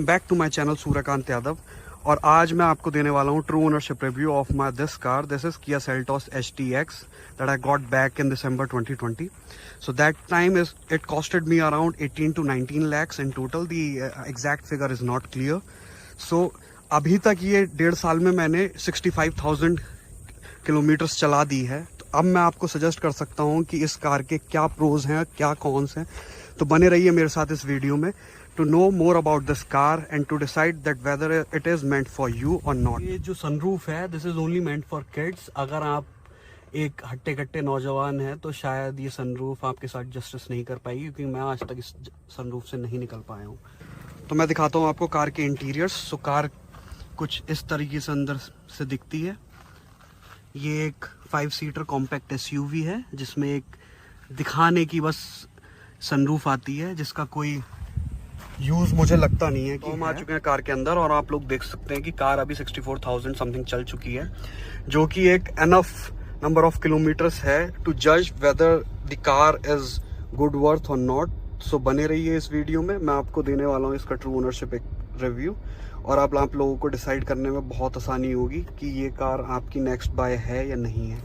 Back to my channel Suryakant Yadav. और आज मैं आपको देने वाला हूँ true ownership review of my this car. This is Kia Seltos HTX that I got back in December 2020. So that time it costed me around 18 to 19 lakhs in total. The exact figure is not clear. So अभी तक ये 1.5 साल में मैंने 65,000 kilometres चला दी है। तो अब मैं आपको सजेस्ट कर सकता हूँ कि इस कार के क्या प्रोज हैं, क्या कॉन्स हैं। तो बने रहिए मेरे साथ इस वीडियो में to know more about this car and to decide that whether it is meant for you or not. ये जो सनरूफ है, this is only meant for kids. अगर आप एक हट्टे कट्टे नौजवान हैं तो शायद ये सनरूफ आपके साथ जस्टिस नहीं कर पाएगी, क्योंकि मैं आज तक इस सनरूफ से नहीं निकल पाया हूँ। तो मैं दिखाता हूँ आपको कार के इंटीरियर्स। सो कार कुछ इस तरीके से अंदर से दिखती है। ये एक 5 सीटर कॉम्पैक्ट SUV है जिसमें एक दिखाने की बस सनरूफ आती है, जिसका कोई यूज मुझे लगता नहीं है कि हम आ चुके हैं कार के अंदर। और आप लोग देख सकते हैं कि कार अभी 64,000 समथिंग चल चुकी है, जो कि एक एनफ नंबर ऑफ किलोमीटर्स है टू जज whether the car is good worth और नॉट। सो बने रहिए इस वीडियो में। मैं आपको देने वाला हूँ इसका ट्रू ओनरशिप एक रिव्यू, और आप लोगों को डिसाइड करने में बहुत आसानी होगी कि ये कार आपकी नेक्स्ट बाय है या नहीं है।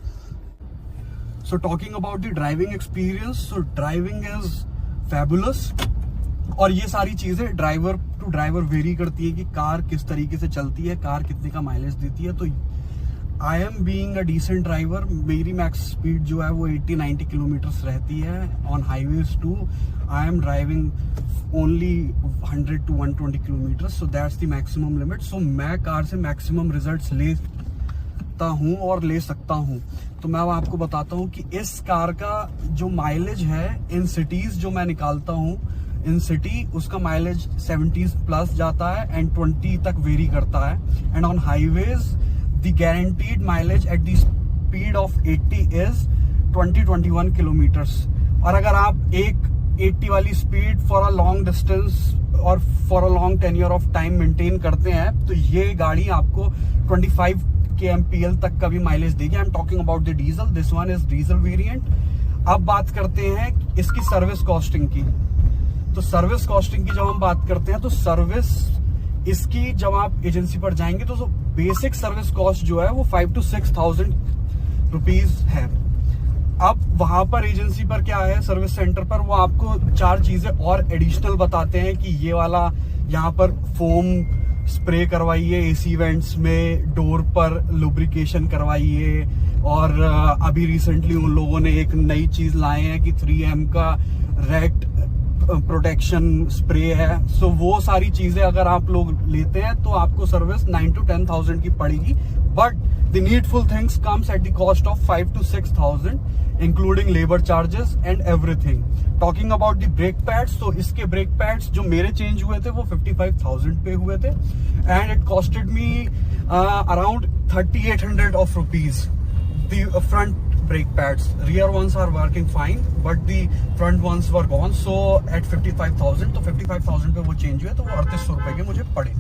So talking about the driving experience, so driving is fabulous. और ये सारी चीजें ड्राइवर टू ड्राइवर वेरी करती है कि कार किस तरीके से चलती है, कार कितने का माइलेज देती है। तो I am being a decent driver, मेरी मैक्स स्पीड जो है वो 80-90 किलोमीटर्स रहती है on highways too. I am driving only 100 to 120 kilometres, so that's the maximum limit. सो मैं कार से मैक्सिमम रिजल्ट्स लेता हूँ और ले सकता हूँ। तो मैं अब आपको बताता हूँ कि इस कार का जो माइलेज है इन सिटीज जो मैं निकालता हूँ, इन सिटी उसका माइलेज 70s प्लस जाता है एंड 20 तक वेरी करता है। And on highways the guaranteed mileage at the speed of 80 is 20-21 kilometres. और अगर आप एक 80 वाली speed for a long distance और for a long tenure of time maintain करते हैं तो ये गाड़ी आपको 25 kmpl तक का भी माइलेज देगी। I am talking about the diesel, this one is diesel variant. अब बात करते हैं इसकी सर्विस कॉस्टिंग की। तो सर्विस कॉस्टिंग की जब हम बात करते हैं तो सर्विस इसकी जब आप एजेंसी पर जाएंगे तो बेसिक सर्विस कॉस्ट जो है वो 5,000 to 6,000 रुपीज है। अब वहां पर एजेंसी पर क्या है, सर्विस सेंटर पर वो आपको 4 चीजें और एडिशनल बताते हैं कि ये वाला यहाँ पर फोम स्प्रे करवाइए, AC वेंट्स में डोर पर लुब्रिकेशन करवाइए। और अभी रिसेंटली उन लोगों ने एक नई चीज लाए हैं कि 3M का रैट प्रोटेक्शन स्प्रे है। सो वो सारी चीजें अगर आप लोग लेते हैं तो आपको सर्विस 9,000 to 10,000 की पड़ेगी। But the needful things comes at the cost of 5,000 to 6,000 including labour charges and everything. Talking about the brake pads, तो इसके ब्रेक पैड्स जो मेरे चेंज हुए थे वो 55,000 पे हुए थे and it costed me around 3,800 of rupees the front brake pads. Rear ones are working fine but the front ones were gone, so at 55,000 तो 55,000 पे वो चेंज हुए तो वो 3,800 रुपए के मुझे पड़े।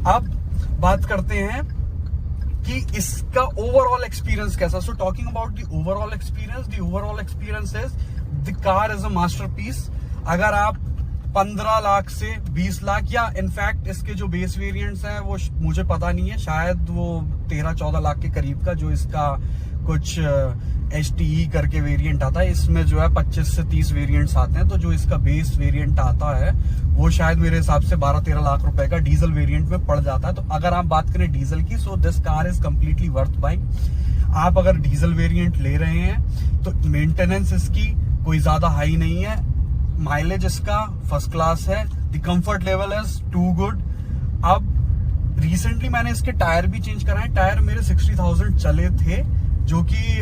अब बात करते हैं कि इसका ओवरऑल एक्सपीरियंस कैसा। So talking about the overall experience is the car is a masterpiece. अगर आप 15 लाख से 20 लाख या इनफैक्ट इसके जो बेस वेरिएंट्स हैं वो मुझे पता नहीं है, शायद वो 13-14 लाख के करीब का जो इसका कुछ HTE करके वेरिएंट आता है, इसमें जो है 25 से 30 वेरिएंट्स आते हैं। तो जो इसका बेस वेरिएंट आता है वो शायद मेरे हिसाब से 12-13 लाख रुपए का डीजल वेरिएंट में पड़ जाता है। तो अगर आप बात करें डीजल की, so this car is completely worth buying. आप अगर डीजल वेरिएंट ले रहे हैं तो मेंटेनेंस इसकी कोई ज्यादा हाई नहीं है, माइलेज इसका फर्स्ट क्लास है, the comfort level is too good. अब रिसेंटली मैंने इसके टायर भी चेंज कराए। टायर मेरे 60,000 चले थे, जो कि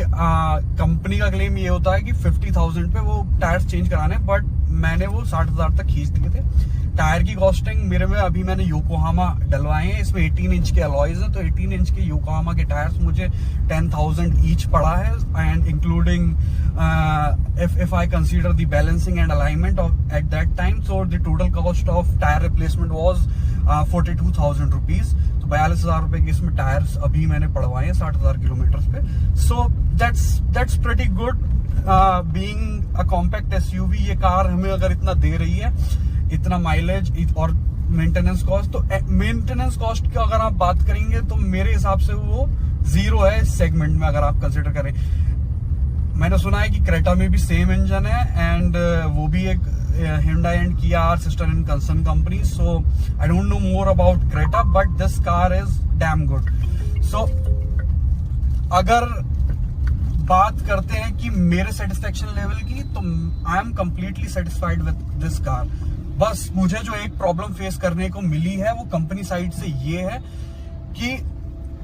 कंपनी का क्लेम ये होता है कि 50,000 पे वो टायर चेंज कराने, बट मैंने वो 60,000 तक खींच दिए थे। टायर की कॉस्टिंग मेरे में अभी मैंने योकोहामा डलवाए हैं, इसमें 18 इंच के अलॉयज हैं, तो 18 इंच के योकोहामा के टायर्स मुझे 10,000 ईच पड़ा है and including if I consider the balancing and alignment of at that time, so the total cost of tire replacement was 42,000 rupees। तो 42,000 रुपए के इसमें टायर्स अभी मैंने पड़वाए हैं 60,000 किलोमीटर पे। सो that's pretty good being a compact SUV। ये car हमें अगर इतना दे रही है, इतना माइलेज और मेंटेनेंस कॉस्ट, तो मेंटेनेंस कॉस्ट की अगर आप बात करेंगे तो मेरे हिसाब से वो 0 है इस सेगमेंट में, अगर आप कंसिडर करें। मैंने सुना है कि क्रेटा में भी सेम इंजन है एंड वो भी एक Hyundai and Kia are sister and concern companies, so I don't know more about Creta, but this car is damn good. So अगर बात करते हैं कि मेरे सेटिस्फेक्शन लेवल की, तो I am completely satisfied with this car. बस मुझे जो एक प्रॉब्लम फेस करने को मिली है वो कंपनी साइड से ये है कि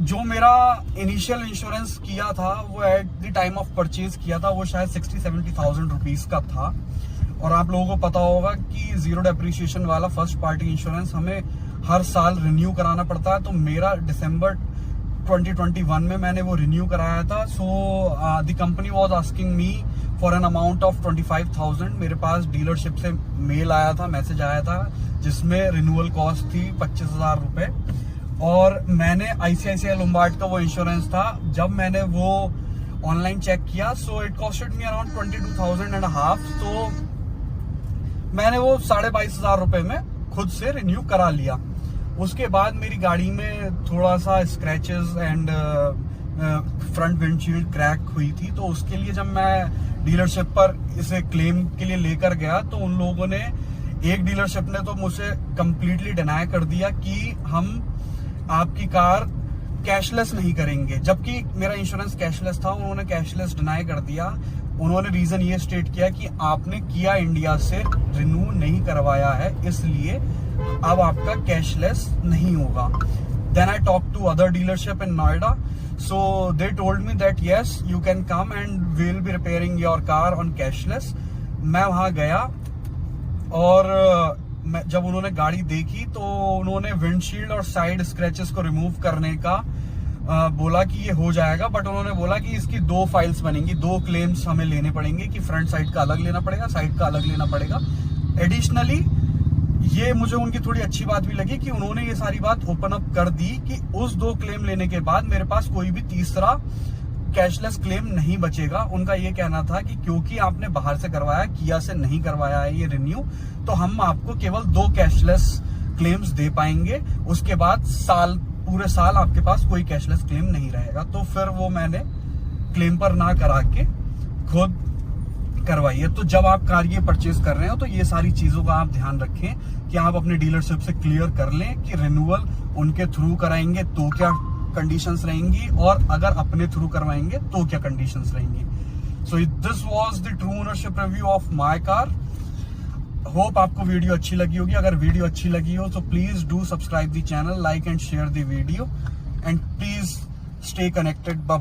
जो मेरा इनिशियल इंश्योरेंस किया था वो at the time of purchase किया था, वो शायद 60-70,000 रुपीज का था। और आप लोगों को पता होगा कि जीरो डेप्रिसिएशन वाला फर्स्ट पार्टी इंश्योरेंस हमें हर साल रिन्यू कराना पड़ता है। तो मेरा दिसंबर 2021 में मैंने वो रिन्यू कराया था। So the company was asking me for an amount of 25,000। मेरे पास डीलरशिप से मेल आया था, मैसेज आया था, जिसमें रिन्यूअल कॉस्ट थी 25,000 रुपए। और मैंने ICICI लोम्बार्ड का वो इंश्योरेंस था, जब मैंने वो ऑनलाइन चेक किया so it costed me around 22,500। तो मैंने वो 22,500 रुपए में खुद से रिन्यू करा लिया। उसके बाद मेरी गाड़ी में थोड़ा सा scratches and front windshield crack हुई थी, तो उसके लिए जब मैं डीलरशिप पर इसे क्लेम के लिए लेकर गया तो उन लोगों ने, एक डीलरशिप ने तो मुझे कंप्लीटली डिनाई कर दिया कि हम आपकी कार कैशलेस नहीं करेंगे, जबकि मेरा इंश्योरेंस कैशलेस था। उन्होंने कैशलेस डिनाई कर दिया। उन्होंने रीजन ये स्टेट किया कि आपने किया इंडिया से रिन्यू नहीं करवाया है, इसलिए अब आपका कैशलेस नहीं होगा। Then I talk to other dealership in Noida, so they told me that yes you can come and we will be repairing your car on cashless. मैं वहां गया और जब उन्होंने गाड़ी देखी तो उन्होंने विंडशील्ड और साइड स्क्रैचेस को रिमूव करने का बोला कि ये हो जाएगा, बट उन्होंने बोला कि इसकी 2 फाइल्स बनेंगी, 2 क्लेम्स हमें लेने पड़ेंगे कि फ्रंट साइड का अलग लेना पड़ेगा, साइड का अलग लेना पड़ेगा। एडिशनली ये मुझे उनकी थोड़ी अच्छी बात भी लगी कि उन्होंने ये सारी बात ओपन अप कर दी कि उस 2 क्लेम लेने के बाद मेरे पास कोई भी तीसरा कैशलेस क्लेम नहीं बचेगा। उनका ये कहना था कि क्योंकि आपने बाहर से करवाया, किया से नहीं करवाया है ये रिन्यू, तो हम आपको केवल 2 कैशलेस क्लेम्स दे पाएंगे, उसके बाद पूरे साल आपके पास कोई कैशलेस क्लेम नहीं रहेगा। तो फिर वो मैंने क्लेम पर ना करा के खुद करवाई है। तो जब आप कार ये परचेज कर रहे हो तो ये सारी चीजों का आप ध्यान रखें कि आप अपने डीलरशिप से क्लियर कर लें कि रिन्यूअल उनके थ्रू कराएंगे तो क्या कंडीशंस रहेंगी, और अगर अपने थ्रू करवाएंगे तो क्या कंडीशंस रहेंगी। So this was the true ownership review of my car. Hope आपको वीडियो अच्छी लगी होगी। अगर वीडियो अच्छी लगी हो तो please do subscribe the channel, like and share the video, and please stay connected. Bye bye.